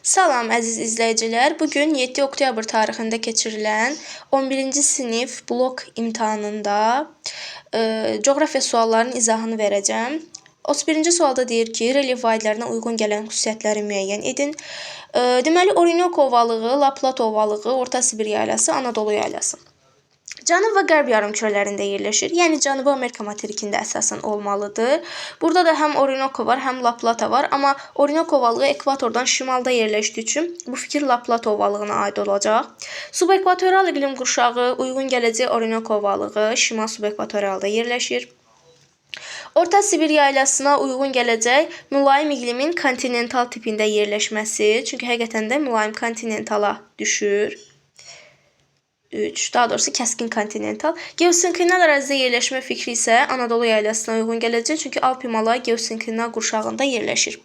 Salam əziz izləyicilər. Bugün 7 oktyabr tarixində keçirilən 11-ci sinif blok imtahanında coğrafiya suallarının izahını verəcəm. 31-ci sualda deyir ki, relyef vahidlərinə uyğun gələn xüsusiyyətləri müəyyən edin. Deməli, Orinoco ovalığı, La Plata ovalığı, Orta Sibir yaylası, Anadolu yaylası. Cənub və qərb yarımkürələrində yerləşir. Yəni Cənubi Amerika materikində əsasən olmalıdır. Burada da həm Orinoco var, həm La Plata var. Amma Orinoco ovalığı ekvatordan şimalda yerləşdiyi üçün bu fikir La Plata ovalığına aid olacaq. Subekvatorial iqlim qurşağı uyğun gələcək Orinoco ovalığı şimal subekvatorialda yerləşir. Orta Sibir yaylasına uyğun gələcək mülayim iqlimin kontinental tipində yerləşməsi. Çünki həqiqətən də mülayim kontinentala düşür. 3. Daha doğrusu kəskin kontinental. Geosinklinal ərazidə yerləşmə fikri isə Anadolu yaylasına uyğun gələcək. Çünki Alp-Himalay geosinklinal qurşağında yerləşir.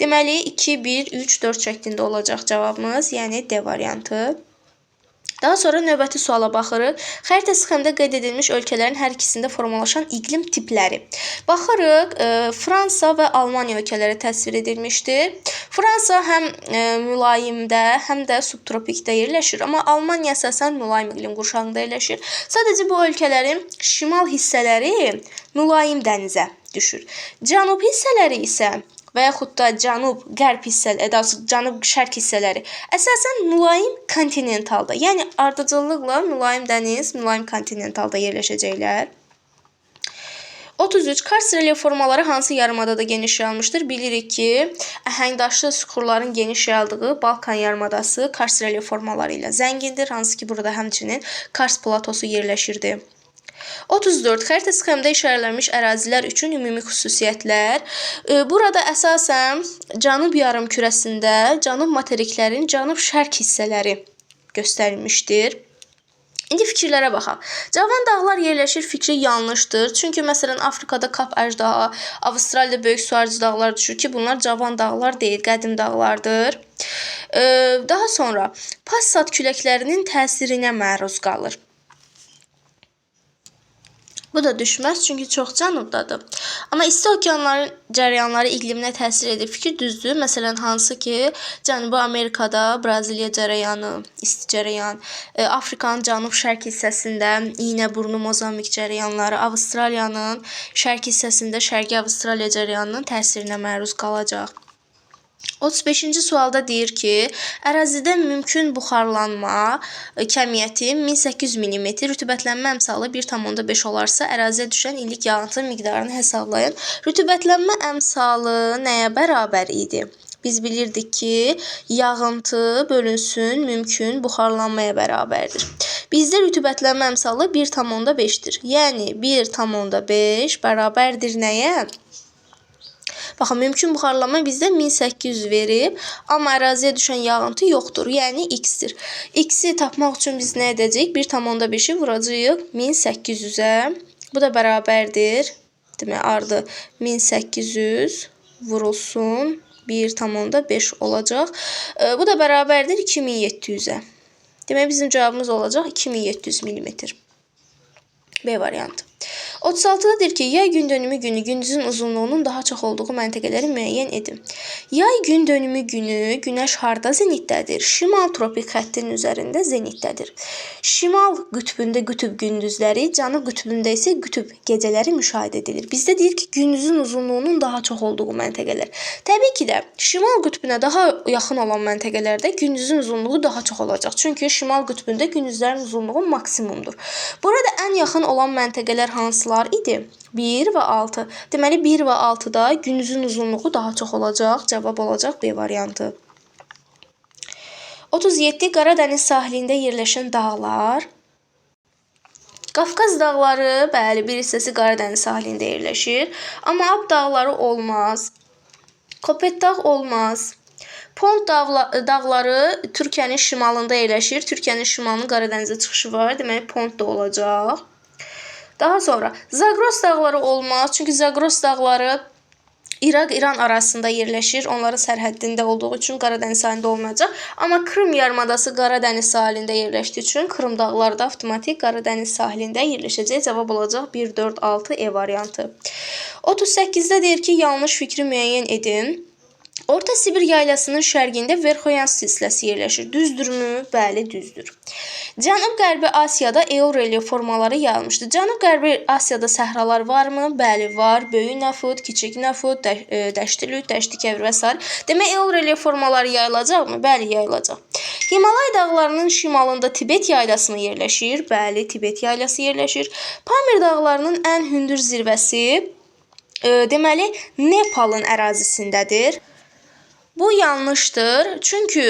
Deməli, 2, 1, 3, 4 şəklində olacaq cavabımız. Yəni D variantı. Daha sonra növbəti suala baxırıq. Xəritə sxemdə qeyd edilmiş ölkələrin hər ikisində formalaşan iqlim tipləri. Baxırıq, Fransa və Almaniya ölkələri təsvir edilmişdir. Fransa həm mülayimdə, həm də subtropikdə yerləşir. Amma Almaniya əsasən mülayim iqlim qurşağında yerləşir. Sadəcə bu ölkələrin şimal hissələri mülayim dənizə düşür. Cənub hissələri isə və yaxud da cənub-qərb hissələri, cənub-şərq hissələri əsasən mülayim kontinentalda, yəni ardıcıllıqla mülayim dəniz, mülayim kontinentalda yerləşəcəklər. 33. Kars relyef formaları hansı yarımadada geniş yayılmışdır? Bilirik ki, əhəngdaşlı süxurların geniş yayıldığı Balkan yarımadası Kars relyef formaları ilə zəngindir, hansı ki, burada həmçinin Kars platosu yerləşirdi. 34. Xəritə sxemdə işarələnmiş ərazilər üçün ümumi xüsusiyyətlər. Burada əsasən cənub yarımkürəsində cənub materiklərinin cənub-şərq hissələri göstərilmişdir. İndi fikirlərə baxaq. Cavan dağlar yerləşir fikri yanlışdır. Çünki məsələn Afrikada Kap əjdaha, Avstraliyada böyük suarcı dağlar düşür ki, bunlar cavan dağlar deyil, qədim dağlardır. Daha sonra Passat küləklərinin təsirinə məruz qalır. Bu da düşməz, çünki çox cənubdadır. Amma isti okeanların cərəyanları iqliminə təsir edir. Fikir düzdür. Məsələn, hansı ki, Cənubi Amerikada Braziliya cərəyanı, isti cərəyan, Afrikanın cənub-şərq hissəsində İynəburnu, Mozambik cərəyanları, Avstraliyanın şərq hissəsində Şərqi Avstraliya cərəyanının təsirinə məruz qalacaq. 35-ci sualda deyir ki, ərazidə mümkün buxarlanma kəmiyyəti 1800 mm, rütubətlənmə əmsalı 1,5 olarsa, əraziyə düşən illik yağıntı miqdarını hesablayın. Rütubətlənmə əmsalı nəyə bərabər idi? Biz bilirdik ki, yağıntı bölünsün mümkün buxarlanmaya bərabərdir. Bizdə rütubətlənmə əmsalı 1,5-dir. Yəni 1,5 bərabərdir nəyə? Baxın, mümkün buxarlanma bizdə 1800 verib, amma əraziyə düşən yağıntı yoxdur, yəni x-dir. X-i tapmaq üçün biz nə edəcəyik? 1,5-i vuracağıq 1800-ə. Bu da bərabərdir. Demək, ardı 1800 vurulsun 1,5 olacaq. Bu da bərabərdir 2700-ə. Demək, bizim cavabımız olacaq 2700 mm. B variantı. 36-da deyir ki, yay gün dönümü günü gündüzün uzunluğunun daha çox olduğu məntəqələri müəyyən edin. Yay gün dönümü günü günəş harda zenitdədir? Şimal tropik xəttinin üzərində zenitdədir. Şimal qütbündə qütüb gündüzləri, cənub qütbündə isə qütüb gecələri müşahidə edilir. Bizdə deyir ki, gündüzün uzunluğunun daha çox olduğu məntəqələr. Təbii ki də, şimal qütbünə daha yaxın olan məntəqələrdə gündüzün uzunluğu daha çox olacaq. Çünki şimal qütbündə gündüzlərin uzunluğu maksimumdur. Burada ən yaxın olan məntəqələr hansılar idi? 1 və 6. Deməli, 1 və 6-da gündüzün uzunluğu daha çox olacaq. Cavab olacaq B variantı. 37. Qaradəniz sahilində yerləşən dağlar. Qafqaz dağları, bəli, bir hissəsi Qaradəniz sahilində yerləşir. Amma Alp dağları olmaz. Kopet dağ olmaz. Pont dağları Türkiyənin şimalında yerləşir. Türkiyənin şimalının Qaradənizə çıxışı var. Deməli, Pont da olacaq. Daha sonra Zagros dağları olmaz. Çünki Zagros dağları İraq-İran arasında yerləşir. Onların sərhəddində olduğu üçün Qaradəniz sahilində olmayacaq. Amma Krım yarımadası Qaradəniz sahilində yerləşdiyi üçün Krım dağları da avtomatik Qaradəniz sahilində yerləşəcək. Cavab olacaq 1, 4, 6 E variantı. 38-də deyir ki, yanlış fikri müəyyən edin. Orta Sibir yaylasının şərqində Verxoyan silsiləsi yerləşir. Düzdürmü? Bəli, düzdür. Cənub-Qərbi Asiyada eorelief formaları yayılmışdır. Cənub-Qərbi Asiyada səhralar varmı? Bəli, var. Böyük Nəfud, Kiçik Nəfud, Dəşti Lüt, Dəşti Kəvr və s. Demək, eorelief formaları yayılacaqmı? Bəli, yayılacaq. Himalay dağlarının şimalında Tibet yaylasını yerləşir. Bəli, Tibet yaylası yerləşir. Pamir dağlarının ən hündür zirvəsi deməli Nepalın ərazisindədir. Bu yanlışdır. Çünki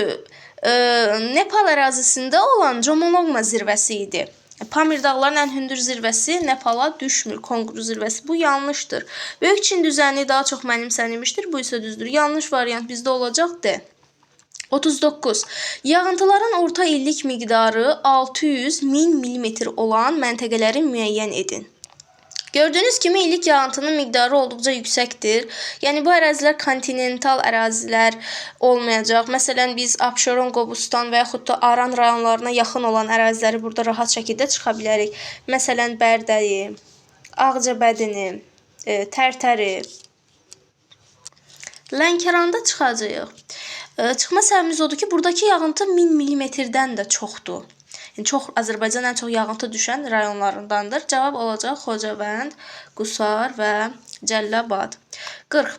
Nepal ərazisində olan Jomolungma zirvəsi idi. Pamir dağlarının ən hündür zirvəsi Nepala düşmür. Konqru zirvəsi. Bu yanlışdır. Böyük Çin düzəni daha çox mənimsənilmişdir. Bu isə düzdür. Yanlış variant bizdə olacaq D. 39. Yağıntıların orta illik miqdarı 600-1000 mm olan məntəqələri müəyyən edin. Gördüyünüz kimi illik yağıntının miqdarı olduqca yüksəkdir. Yəni bu ərazilər kontinental ərazilər olmayacaq. Məsələn, biz Abşeron, Qobustan və yaxud da Aran rayonlarına yaxın olan əraziləri burada rahat şəkildə çıxa bilərik. Məsələn, Bərdəyi, Ağcabədini, Tərtəri, Lənkəranda çıxacağıq. Çıxma səbəbimiz odur ki, buradakı yağıntı 1000 mm-dən də çoxdur. Çox Azərbaycan ən çox yağıntı düşən rayonlarındandır. Cavab olacaq Xocavənd, Qusar və Cəlilabad. 40.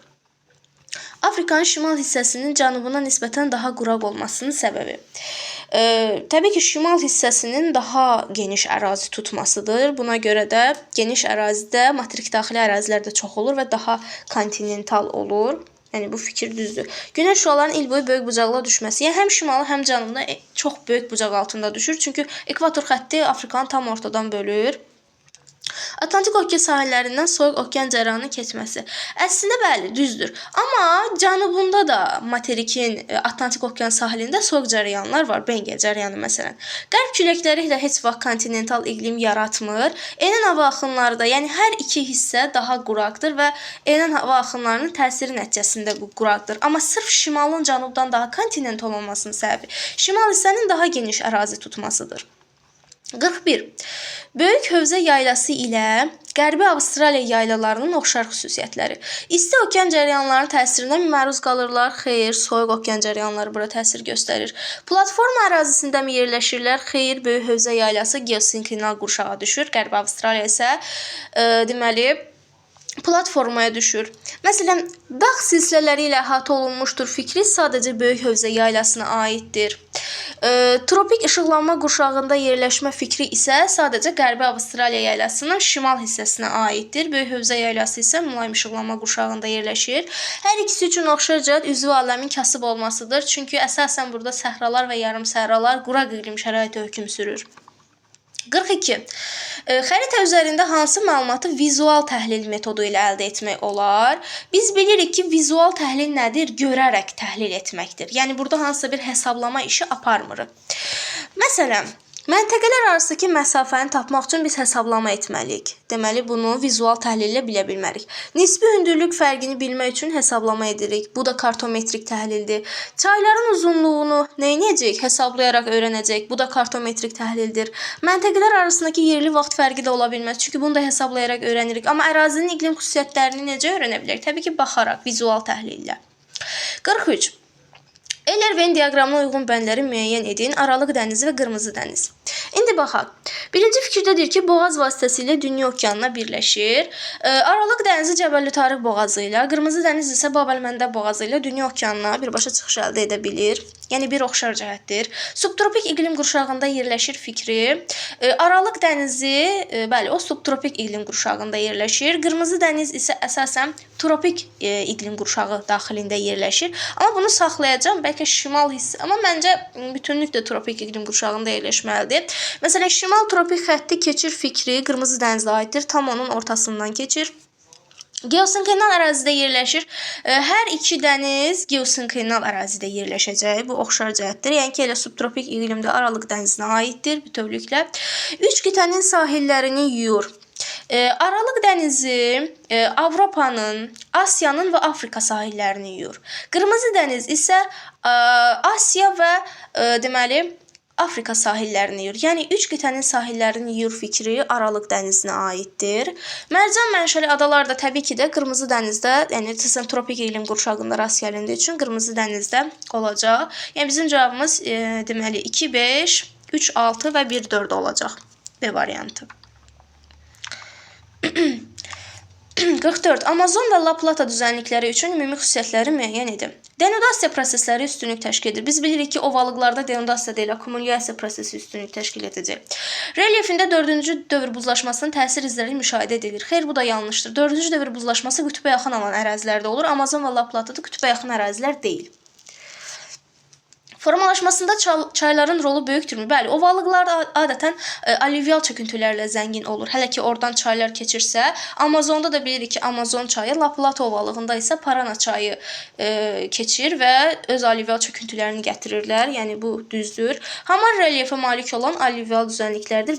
Afrikanın şimal hissəsinin cənubuna nisbətən daha quraq olmasının səbəbi. Təbii ki, şimal hissəsinin daha geniş ərazi tutmasıdır. Buna görə də geniş ərazidə materik daxili ərazilər də çox olur və daha kontinental olur. Yəni bu fikir düzdür. Günəş şüalarının il boyu böyük bucaqla düşməsi. Yəni həm şimalı, həm cənubda çox böyük bucaq altında düşür. Çünki ekvator xətti Afrikanı tam ortadan bölür. Atlantik okean sahillərindən soyuq okean cərəyanının keçməsi. Əslində bəli, düzdür. Amma cənubunda da materikin Atlantik okean sahilində soyuq cərəyanlar var. Benge cərəyanı məsələn. Qərb küləkləri ilə heç vaxt kontinental iqlim yaratmır. Enən hava axınları da, yəni hər iki hissə daha quraqdır və enən hava axınlarının təsiri nəticəsində bu quraqdır. Amma sırf şimalın cənubdan daha kontinental olmasının səbəbi şimal hissənin daha geniş ərazi tutmasıdır. 41. Böyük Hövzə yaylası ilə Qərbi Avstraliya yaylalarının oxşar xüsusiyyətləri. İsti okean cərəyanlarının təsirinə məruz qalırlar. Xeyr, soyuq okean cərəyanları bura təsir göstərir. Platforma ərazisində mi yerləşirlər? Xeyr, Böyük Hövzə yaylası geosinklinal qurşağa düşür. Qərbi Avstraliya isə deməli platformaya düşür. Məsələn, dağ silsilələri ilə əhatə olunmuşdur fikri sadəcə Böyük Hövzə yaylasına aiddir. Tropik işıqlanma qurşağında yerləşmə fikri isə sadəcə Qərbi Avstraliya yaylasının şimal hissəsinə aiddir. Böyük Hövzə yaylası isə mülayim işıqlanma qurşağında yerləşir. Hər ikisi üçün oxşar cəhət üzvü aləmin kasıb olmasıdır. Çünki əsasən burada səhralar və yarım səhralar quraq iqlim şəraiti hökm sürür. 42. Xəritə üzərində hansı məlumatı vizual təhlil metodu ilə əldə etmək olar? Biz bilirik ki, vizual təhlil nədir? Görərək təhlil etməkdir. Yəni burada hansısa bir hesablama işi aparmırıq. Məsələn, məntəqələr arasındakı məsafəni tapmaq üçün biz hesablama etməliyik. Deməli, bunu vizual təhlillə bilə bilmərik. Nisbi hündürlük fərqini bilmək üçün hesablama edirik. Bu da kartometrik təhlildir. Çayların uzunluğunu nə edəcəyik? Hesablayaraq öyrənəcəyik. Bu da kartometrik təhlildir. Məntəqələr arasındakı yerli vaxt fərqi də ola bilməz. Çünki bunu da hesablayaraq öyrənirik. Amma ərazinin iqlim xüsusiyyətlərini necə öyrənə bilərik? Təbii ki, baxaraq, vizual təhlillə. 43. Eyler-Venn diaqramına uyğun bəndləri müəyyən edin. Aralıq dənizi və Qırmızı dəniz. İndi baxaq. Birinci fikirdədir ki, boğaz vasitəsilə Dünya okeanına birləşir. Aralıq dənizi Cəbəlli Tarix boğazı ilə, Qırmızı dəniz isə Bab-el-Məndəb boğazı ilə Dünya okeanına birbaşa çıxış əldə edə bilir. Yəni bir oxşar cəhətdir. Subtropik iqlim qurşağında yerləşir fikri. Aralıq dənizi, bəli, o subtropik iqlim qurşağında yerləşir. Qırmızı dəniz isə əsasən tropik iqlim qurşağı daxilində yerləşir. Amma bunu saxlayacağam, bəlkə şimal hissi, amma məncə bütünlüklə tropik iqlim qurşağında yerləşməlidir. Məsələn, şimal tropik xətti keçir fikri Qırmızı dənizə aiddir. Tam onun ortasından keçir. Geosinklinal ərazidə yerləşir. Hər iki dəniz geosinklinal ərazidə yerləşəcək. Bu oxşar cəhətdir. Yəni ki, elə subtropik iqlimdə Aralıq dənizinə aiddir bütövlüklə. Üç qitənin sahillərini yuyur. Aralıq dənizi Avropanın, Asiyanın və Afrika sahillərini yuyur. Qırmızı dəniz isə Asiya və deməli Afrika sahillərini yuyur. Yəni 3 qitənin sahillərini yuyur fikri Aralıq dənizinə aiddir. Mərcan mənşəli adalar da təbii ki də Qırmızı dənizdə, yəni əsasən tropik iqlim qurşağında rast gəlindiyi üçün Qırmızı dənizdə olacaq. Yəni bizim cavabımız deməli 2 5, 3 6 və 1 4 olacaq. B variantı. 44. Amazon və La Plata düzənlikləri üçün ümumi xüsusiyyətləri müəyyən edin. Denudasiya prosesləri üstünlük təşkil edir. Biz bilirik ki, ovalıqlarda denudasiya deyil, akkumulyasiya prosesi üstünlük təşkil edəcək. Relyefində 4-cü dövr buzlaşmasının təsir izləri müşahidə edilir. Xeyr, bu da yanlışdır. 4-cü dövr buzlaşması qütbə yaxın olan ərazilərdə olur. Amazon və La Plata da qütbə yaxın ərazilər deyil. Formalaşmasında çayların rolu böyükdürmü? Bəli, ovalıqlar adətən alüvyal çöküntülərlə zəngin olur. Hələ ki, oradan çaylar keçirsə, Amazonda da bilirik ki, Amazon çayı, La Plata ovalığında isə Parana çayı keçir və öz alüvyal çöküntülərini gətirirlər. Yəni, bu düzdür. Hamar relyefə malik olan alüvyal düzənliklərdir.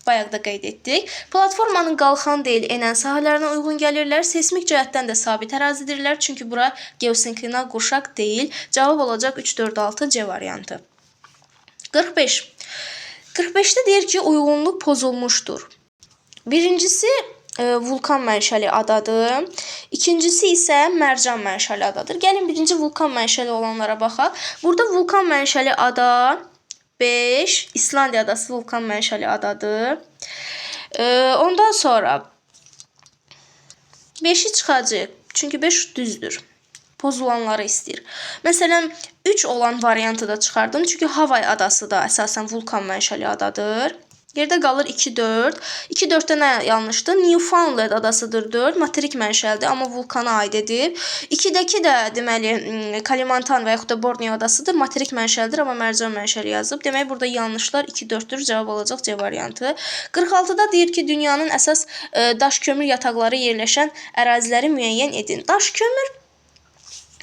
Bayaq da qeyd etdik. Platformanın qalxan deyil, enən sahələrinə uyğun gəlirlər. Seismik cəhətdən də sabit ərazidirlər. Çünki bura geosinklinal qurşaq deyil. Cavab olacaq 3 4 6 C variantı. 45. 45-də deyir ki, uyğunluq pozulmuşdur. Birincisi vulkan mənşəli adadır. İkincisi isə mərcan mənşəli adadır. Gəlin birinci vulkan mənşəli olanlara baxaq. Burada vulkan mənşəli ada 5. İslandiya adası vulkan mənşəli adadır. Ondan sonra 5-i çıxacaq. Çünki 5 düzdür. Pozulanları istəyir. Məsələn, 3 olan variantı da çıxardım. Çünki Havay adası da əsasən vulkan mənşəli adadır. Yerdə qalır 2-4. 2-4-də nə yanlışdır? Newfoundland adasıdır 4. Materik mənşəlidir, amma vulkana aid edir. 2-dəki də deməli Kalimantan və yaxud da Borneo adasıdır. Materik mənşəlidir, amma mərcan mənşəli yazıb. Demək, burada yanlışlar 2-4-dür. Cavab olacaq C variantı. 46-da deyir ki, dünyanın əsas daş kömür yataqları yerləşən əraziləri müəyyən edin. Daş kömür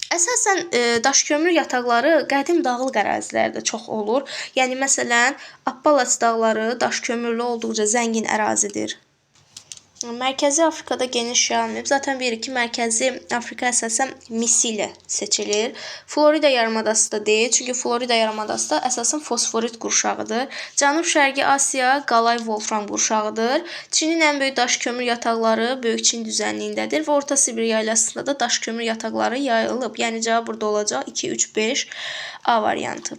əsasən daş kömür yataqları qədim dağlıq ərazilərdə çox olur. Yəni məsələn, Appalaç dağları daş kömürlü olduqca zəngin ərazidir. Mərkəzi Afrikada geniş yayılmayıb. Zaten bilirik ki, Mərkəzi Afrika əsasən misi ilə seçilir. Florida yarımadası da deyil. Çünki Florida yarımadası da əsasən fosforit qurşağıdır. Cənub-Şərqi Asiya qalay wolfram qurşağıdır. Çinin ən böyük daş kömür yataqları Böyük Çin düzənliyindədir və Orta Sibir yaylasında da daş kömür yataqları yayılıb. Yəni cavab burada olacaq 2 3 5 A variantı.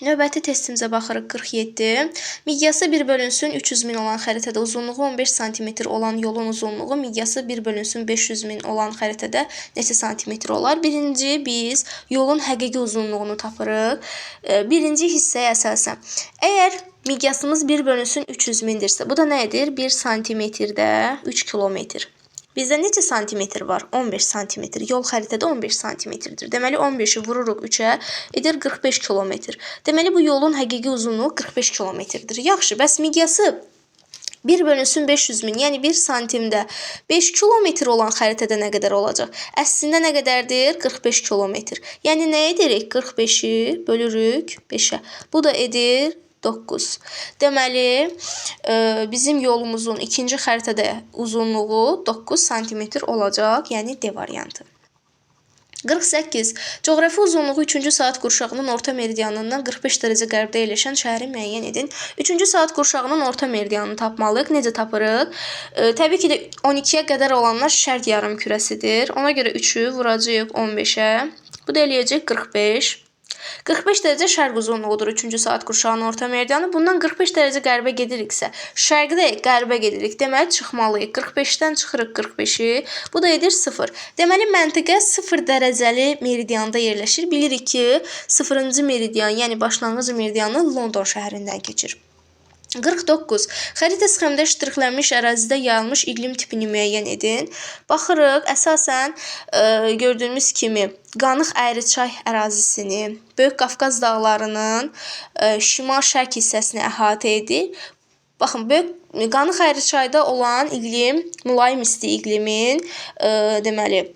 Növbəti testimizə baxırıq 47. Miqyası 1 bölünsün 300 min olan xəritədə uzunluğu 15 cm olan yolun uzunluğu miqyası 1 bölünsün 500 min olan xəritədə neçə santimetr olar? Birinci biz yolun həqiqi uzunluğunu tapırıq. Birinci hissəyə əsasən. Əgər miqyasımız 1 bölünsün 300 mindirsə, bu da nə edir? 1 santimetrdə 3 kilometr. Bizdə neçə santimetr var? 15 santimetr. Yol xəritədə 15 santimetrdir. Deməli 15-i vururuq 3-ə, edir 45 kilometr. Deməli bu yolun həqiqi uzunluğu 45 kilometrdir. Yaxşı, bəs miqyası 1 bölünsün 500 min, yəni 1 santimdə 5 kilometr olan xəritədə nə qədər olacaq? Əslində nə qədərdir? 45 kilometr. Yəni nə edirik? 45-i bölürük 5-ə. Bu da edir 9. Deməli, bizim yolumuzun ikinci xəritədə uzunluğu 9 cm olacaq, yəni D variantı. 48. Coğrafi uzunluğu 3-cü saat qurşağının orta meridianından 45 dərəcə qərbdə yerləşən şəhəri müəyyən edin. 3-cü saat qurşağının orta meridianını tapmalıyıq. Necə tapırıq? Təbii ki də 12-yə qədər olanlar şərq yarımkürəsidir. Ona görə 3-ü vuracağıq 15-ə. Bu da eləyəcək 45. 45 dərəcə şərq uzunluğudur 3-cü saat qurşağının orta meridianı. Bundan 45 dərəcə qərbə gediriksə, şərqdə qərbə gedirik. Deməli, çıxmalıyıq. 45-dən çıxırıq 45-i. Bu da edir 0. Deməli, məntəqə 0 dərəcəli meridianda yerləşir. Bilirik ki, 0-cı meridian, yəni başlanğıc meridianı London şəhərindən keçir. 49. Xəritə sxemdə ştrixlənmiş ərazidə yayılmış iqlim tipini müəyyən edin. Baxırıq, əsasən gördüyümüz kimi Qanıq Əyriçay ərazisini, Böyük Qafqaz dağlarının şimal-şərq hissəsini əhatə edir. Baxın, Qanıq Əyriçayda olan iqlim mülayim isti iqlimin deməli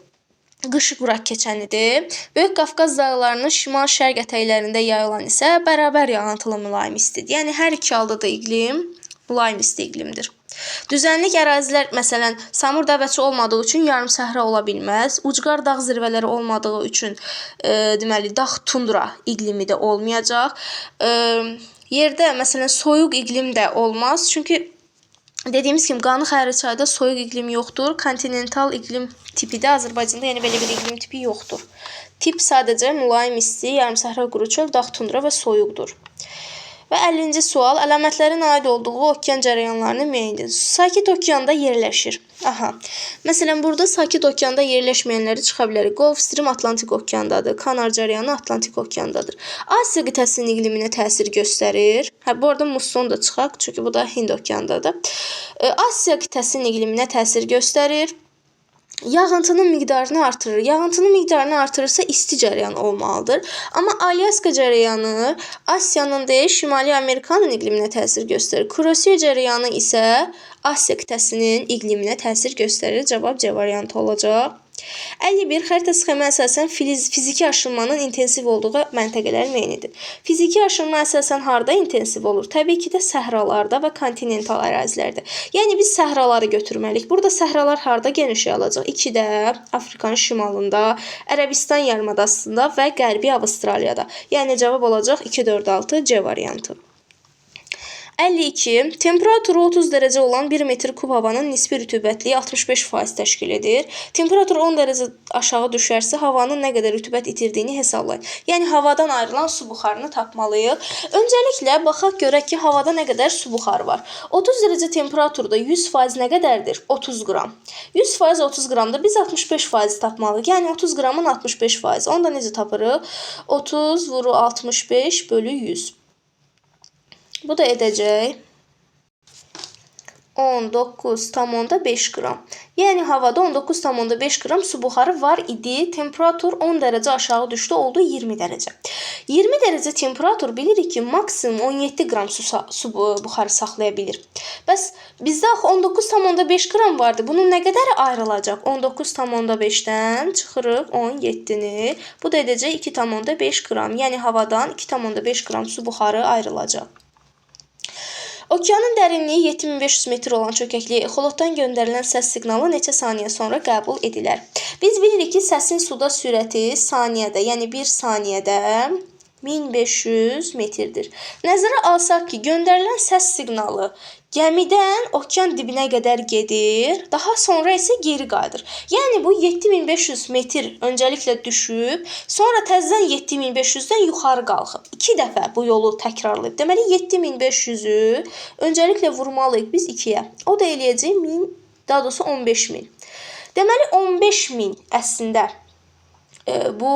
qışı quraq keçənidir. Böyük Qafqaz dağlarının şimal-şərq ətəklərində yayılan isə bərabər yağıntılı mülayim istidir. Yəni hər iki halda da iqlim mülayim isti iqlimdir. Düzənlik ərazilər, məsələn, Samur dəvəçi olmadığı üçün yarım səhra ola bilməz. Ucqar dağ zirvələri olmadığı üçün deməli dağ tundra iqlimi də olmayacaq. Yerdə məsələn soyuq iqlim də olmaz. Çünki dediyimiz kimi Qanı Xəri çayda soyuq iqlim yoxdur. Kontinental iqlim tipi də Azərbaycanda yəni belə bir iqlim tipi yoxdur. Tip sadəcə mülayim isti, yarım səhra quru çöl, dağ tundra və soyuqdur. Və 50-ci sual, əlamətlərin aid olduğu okean cərəyanlarını müəyyən edin. Sakit okeanda yerləşir. Məsələn, burada Sakit okeanda yerləşməyənləri çıxa bilərik. Gulf Stream Atlantik okeandadır. Kanar cərəyanı Atlantik okeandadır. Asiya qitəsinin iqliminə təsir göstərir. Bu arada musson da çıxaq, çünki bu da Hind okeandadır. Asiya qitəsinin iqliminə təsir göstərir. Yağıntının miqdarını artırır. Yağıntının miqdarını artırırsa isti cərəyan olmalıdır. Amma Alyaska cərəyanı Asiyanın deyil, Şimali Amerikanın iqliminə təsir göstərir. Kurosiya cərəyanı isə Asiya qitəsinin iqliminə təsir göstərir. Cavab C variantı olacaq. 51. Xəritə sxemə əsasən fiziki aşınmanın intensiv olduğu məntəqələri müəyyən edin. Fiziki aşınma əsasən harda intensiv olur? Təbii ki də səhralarda və kontinental ərazilərdə. Yəni biz səhraları götürməliyik. Burada səhralar harda geniş yayılacaq? 2-də Afrikanın şimalında, Ərəbistan yarımadasında və Qərbi Avstraliyada. Yəni cavab olacaq 2, 4, 6 C variantı. 52. Temperaturu 30 dərəcə olan 1 metr kub havanın nisbi rütubətliyi 65% təşkil edir. Temperatur 10 dərəcə aşağı düşərsə, havanın nə qədər rütubət itirdiyini hesablayın. Yəni, havadan ayrılan su buxarını tapmalıyıq. Öncəliklə, baxaq görək ki, havada nə qədər su buxarı var. 30 dərəcə temperaturda 100% nə qədərdir? 30 qram. 100% 30 qramdır. Biz 65% tapmalıyıq. Yəni, 30 qramın 65%. Onu da necə tapırıq? 30 vuru 65 bölü 100. Bu da edəcək 19,5 qram. Yəni, havada 19,5 qram su buxarı var idi. Temperatur 10 dərəcə aşağı düşdü, oldu 20 dərəcə. 20 dərəcə temperatur bilirik ki, maksimum 17 qram su buxarı saxlaya bilir. Bəs bizdə 19,5 qram vardı. Bunun nə qədəri ayrılacaq? 19,5-dən çıxırıq 17-ni. Bu da edəcək 2,5 qram. Yəni, havadan 2,5 qram su buxarı ayrılacaq. Okeanın dərinliyi 7500 metr olan çökəkli exolotdan göndərilən səs siqnalı neçə saniyə sonra qəbul edilər? Biz bilirik ki, səsin suda sürəti saniyədə, yəni 1 saniyədə 1500 metrdir. Nəzərə alsaq ki, göndərilən səs siqnalı gəmidən okean dibinə qədər gedir, daha sonra isə geri qayıdır. Yəni, bu 7500 metr öncəliklə düşüb, sonra təzədən 7500-dən yuxarı qalxıb. 2 dəfə bu yolu təkrarlayıb. Deməli, 7500-ü öncəliklə vurmalıyıq biz 2-yə. O da eləyəcək 1000, daha doğrusu 15000. Deməli, 15000 əslində bu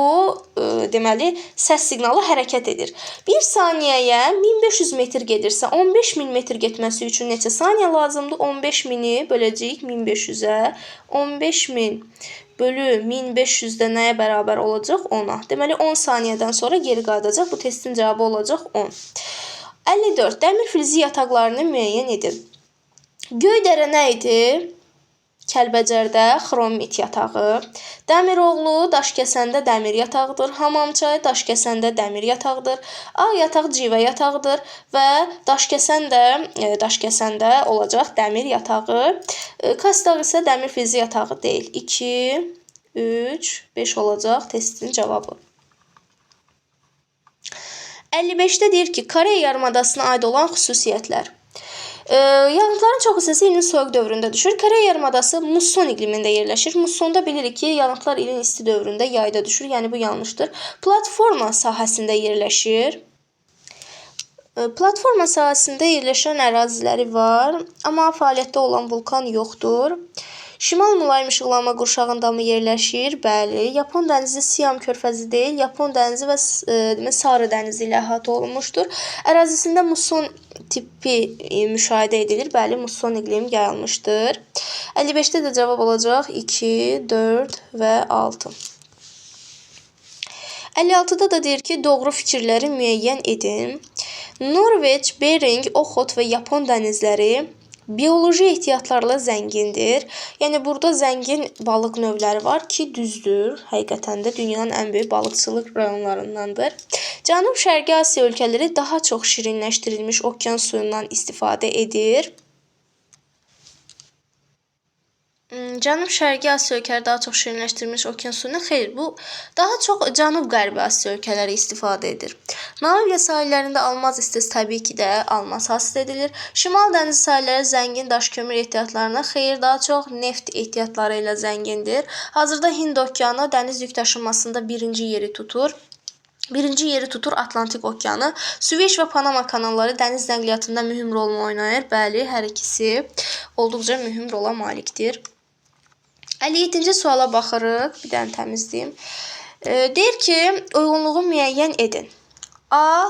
deməli səs siqnalı hərəkət edir. 1 saniyəyə 1500 metr gedirsə, 15000 metr getməsi üçün neçə saniyə lazımdır? 15000-i böləcəyik 1500-ə. 15000 bölü 1500-də nəyə bərabər olacaq? 10-a. Deməli, 10 saniyədən sonra geri qayıdacaq. Bu testin cavabı olacaq 10. 54. Dəmir filizi yataqlarını müəyyən edin. Göydərə nə idi? Kəlbəcərdə xromit yatağı, Dəmiroğlu Daşkəsəndə dəmir yatağıdır, Hamamçay Daşkəsəndə dəmir yatağıdır, Ağ yataq Civə yatağıdır və Daşkəsəndə olacaq dəmir yatağı. Kastaq isə dəmir filizi yatağı deyil. 2, 3, 5 olacaq testin cavabı. 55-də deyir ki, Koreya yarımadasına aid olan xüsusiyyətlər. Yağıntıların çox hissəsi ilin soyuq dövründə düşür. Koreya yarımadası musson iqlimində yerləşir. Mussonda bilirik ki, yağıntılar ilin isti dövründə yayda düşür. Yəni, bu yanlışdır. Platforma sahəsində yerləşir. Platforma sahəsində yerləşən əraziləri var, amma fəaliyyətdə olan vulkan yoxdur. Şimal mülayim işıqlanma qurşağında mı yerləşir? Bəli. Yapon dənizi Siam körfəzi deyil, Yapon dənizi və Sarı dənizi ilə əhatə olunmuşdur. Ərazisində musson tipi müşahidə edilir. Bəli, musson iqlim yayılmışdır. 55-də də cavab olacaq 2, 4 və 6. 56-da da deyir ki, doğru fikirləri müəyyən edin. Norveç, Bering, Oxot və Yapon dənizləri bioloji ehtiyatlarla zəngindir. Yəni, burada zəngin balıq növləri var ki, düzdür. Həqiqətən də dünyanın ən böyük balıqçılıq rayonlarındandır. Cənub-Şərqi Asiya ölkələri daha çox şirinləşdirilmiş okean suyundan istifadə edir. Cənub-Şərqi Asiya ölkələri daha çox şirinləşdirilmiş okean suyundan xeyr, bu daha çox Cənub-Qərbi Asiya ölkələri istifadə edir. Namibia sahillərində almaz istisi təbii ki də almaz hasil edilir. Şimal dənizi sahilləri zəngin daş kömür ehtiyatlarına xeyr, daha çox neft ehtiyatları ilə zəngindir. Hazırda Hind okeanı dəniz yük daşınmasında birinci yeri tutur. Birinci yeri tutur Atlantik okeanı. Süveyş və Panama kanalları dəniz nəqliyyatında mühüm rol oynayır. Bəli, hər ikisi olduqca mühüm rola malikdir. 57-ci suala baxırıq. Bir dənə təmizləyim. Deyir ki, uyğunluğu müəyyən edin. A.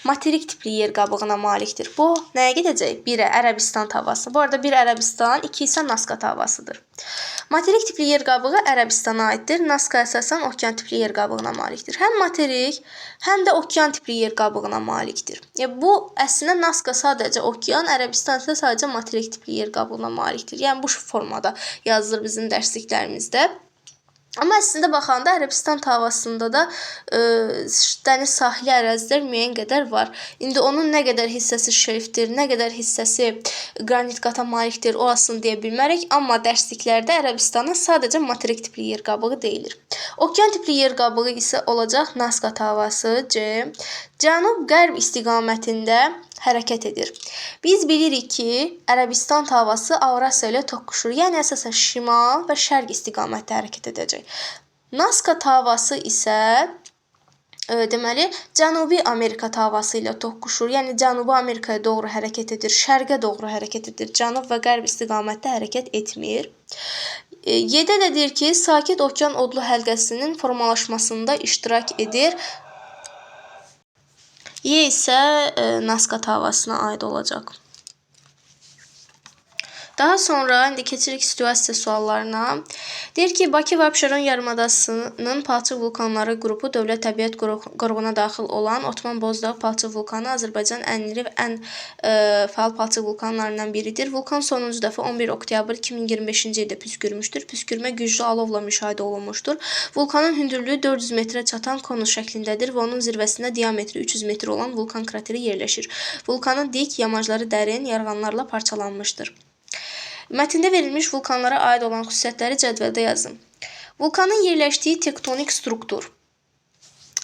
Materik tipli yer qabığına malikdir. Bu nəyə gedəcək? 1-ə Ərəbistan tavası. Bu arada 1 Ərəbistan, 2 isə Naska tavasıdır. Materik tipli yer qabığı Ərəbistana aiddir. Naska əsasən okean tipli yer qabığına malikdir. Həm materik, həm də okean tipli yer qabığına malikdir. Bu əslində Naska sadəcə okean, Ərəbistan isə sadəcə materik tipli yer qabığına malikdir. Yəni bu formada yazılır bizim dərsliklərimizdə. Amma əslində baxanda Ərəbistan tavasında da dəniz sahili ərazilər müəyyən qədər var. İndi onun nə qədər hissəsi şelfdir, nə qədər hissəsi qranit qata malikdir, o aslını deyə bilmərik. Amma dərsliklərdə Ərəbistana sadəcə materik tipli yer qabığı deyilir. Okean tipli yer qabığı isə olacaq Naska tavası, C. Cənub-qərb istiqamətində hərəkət edir. Biz bilirik ki, Ərəbistan tavası Avrasiya ilə toqquşur. Yəni əsasən şimal və şərq istiqamətdə hərəkət edəcək. Naska tavası isə deməli Cənubi Amerika tavası ilə toqquşur. Yəni Cənubi Amerikaya doğru hərəkət edir, şərqə doğru hərəkət edir. Cənub və qərb istiqamətdə hərəkət etmir. 7-də də deyir ki, Sakit Okean odlu həlqəsinin formalaşmasında iştirak edir. Y isə Naska tavasına aid olacaq. Daha sonra indi keçirik situasiya suallarına. Deyir ki, Bakı və Abşeron yarımadasının palçıq vulkanları qrupu Dövlət Təbiət Qoruğuna daxil olan Otman Bozdağ palçıq vulkanı Azərbaycanın ən iri və ən fəal palçıq vulkanlarından biridir. Vulkan sonuncu dəfə 11 oktyabr 2025-ci ildə püskürmüşdür. Püskürmə güclü alovla müşahidə olunmuşdur. Vulkanın hündürlüyü 400 metrə çatan konus şəklindədir və onun zirvəsində diametri 300 metr olan vulkan krateri yerləşir. Vulkanın dik, yamacları dərin, yarğanlarla parçalanmışdır. Mətndə verilmiş vulkanlara aid olan xüsusiyyətləri cədvəldə yazın. Vulkanın yerləşdiyi tektonik struktur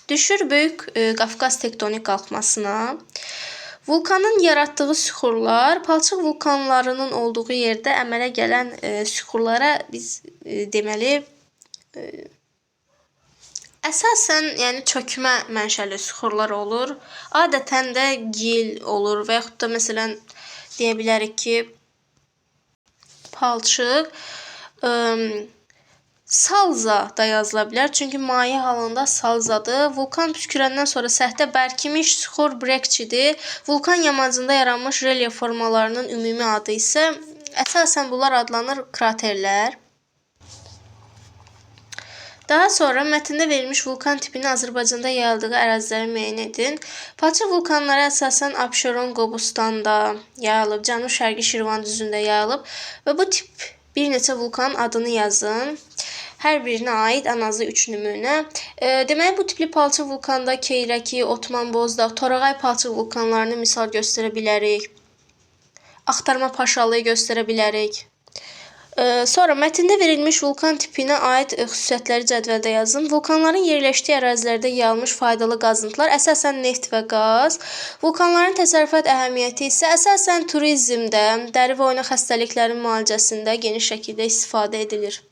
düşür Böyük Qafqaz tektonik qalxmasına. Vulkanın yaratdığı süxurlar, palçıq vulkanlarının olduğu yerdə əmələ gələn süxurlara biz deməli əsasən yəni çökmə mənşəli süxurlar olur. Adətən də gil olur və yaxud da məsələn deyə bilərik ki, palçıq salza da yazıla bilər. Çünki maye halında salzadır. Vulkan püskürəndən sonra səthdə bərkimiş süxur brekçidir. Vulkan yamacında yaranmış relyef formalarının ümumi adı isə əsasən bunlar adlanır kraterlər. Daha sonra mətndə verilmiş vulkan tipini Azərbaycanda yayıldığı əraziləri müəyyən edin. Palçıq vulkanları əsasən Abşeron Qobustanda yayılıb, Cənub-Şərqi Şirvan düzündə yayılıb və bu tip bir neçə vulkanın adını yazın. Hər birinə aid ən azı 3 nümunə. Deməli, bu tipli palçıq vulkanda Keyrəki, Otman Bozdağ, Torağay palçıq vulkanlarını misal göstərə bilərik. Axtarma Paşalıyı göstərə bilərik. Sonra mətndə verilmiş vulkan tipinə aid xüsusiyyətləri cədvəldə yazın. Vulkanların yerləşdiyi ərazilərdə yayılmış faydalı qazıntılar əsasən neft və qaz. Vulkanların təsərrüfat əhəmiyyəti isə əsasən turizmdə, dəri və oynaq xəstəliklərinin müalicəsində geniş şəkildə istifadə edilir.